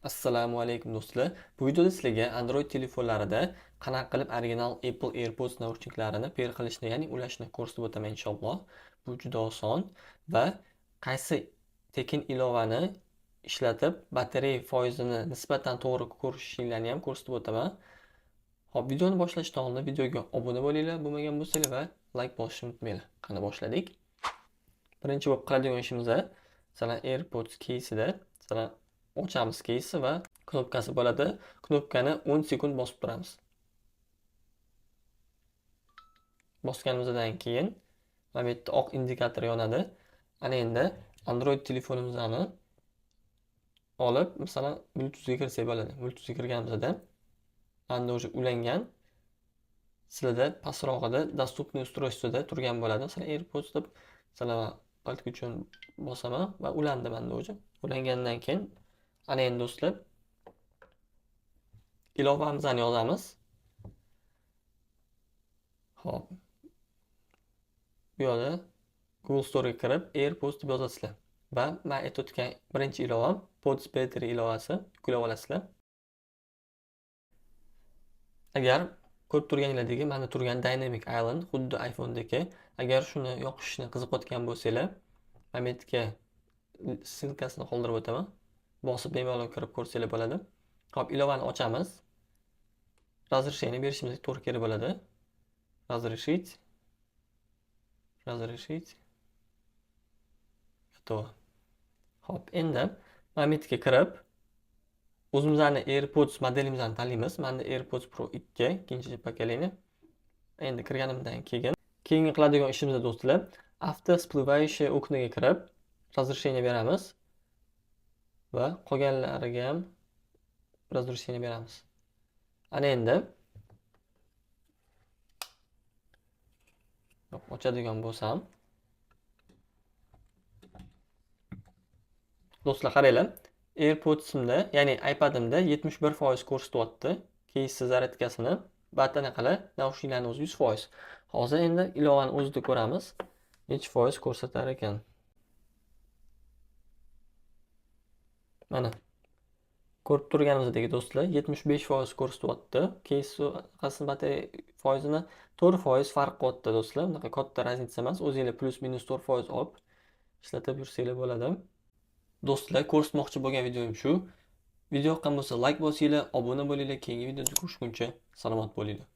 Assalomu alaykum do'stlar. Bu videoda sizlarga Android telefonlarida qanaqa qilib original Apple AirPods naushniklarini pair qilishni, ya'ni ulashni ko'rsatib o'taman inshaalloh. Bu juda oson va qaysi tekin ilovani ishlatib batareya foizini nisbatan to'g'ri ko'rishinglarni ham ko'rsatib o'taman. Hop, videoni boshlashdan oldin videoga obuna bo'linglar, bo'lmagan bo'lsanglar va like bosishni unutmanglar. Qani boshladik. Birinchi bo'lib qiladigan ishimiz AirPods case'ida ochamiz case va knopkasi bo'ladi. Knopkani 10 sekund bosib turamiz. Bosganimizdan keyin mana bu yerda oq indikator yonadi. Ana endi Android telefonimizni olib, masalan, Bluetoothga kirsak bo'ladi. Bluetoothga kirganimizda manda o'sha ulangan, sizlarda pastrog'ida доступный устройствоda turgan bo'ladi. Masalan, AirPods deb masalan palto uchun bosaman va ulandi manda o'sha. Ulangandan keyin ana endi do'stlar ilovamizni yozamiz. Hop. Bu yerda Google Store'ga kirib AirPods deb yozasizlar va men aytayotgan birinchi ilovam Pods Battery ilovasi yuklab olasizlar. Agar ko'rib turganinglardek mana turgan Dynamic Island xuddi iPhone'dagi, agar shuni yoqishni qiziqayotgan bo'lsanglar, mana bu yerga ssilkasini qoldirib o'taman. Bosib bemalol kirib ko'rsanglar bo'ladi. Hop, ilovani ochamiz. Разрешение berishimizga to'g'ri kerak bo'ladi. Разрешить. Готово. Hop, endi mana bu yerga kirib o'zimizning AirPods modelimizni tanlaymiz. Menda AirPods Pro 2 ikkinchi pokoleniya. Endi kirganimdan keyin keyingi qiladigan ishimiz do'stlar, avto всплывающее oknoga kirib разрешение beramiz va qolganlariga ham разрешение beramiz. Ana endi ochadigan bo'lsam, do'stlar qaranglar, AirPods'imda, ya'ni iPad'imda 71% ko'rsatyapti case zaryadkasini. Batanaqa naushniklarni o'zi 100%. Hozir endi ilovani o'zida ko'ramiz, necha foiz ko'rsatar ekan. Mana ko'rib turganimizdek do'stlar 75% ko'rsatyapti. Case batareya foizini 4% farq qilyapti do'stlar. Bunaqa katta raznica emas. O'zingizlar plus minus 4% olib ishlatib yursanglar bo'ladi. Do'stlar, ko'rsatmoqchi bo'lgan videom shu. Video yoqqan bo'lsa like bosinglar, obuna bo'linglar. Keyingi videoda ko'rishguncha salomat bo'linglar.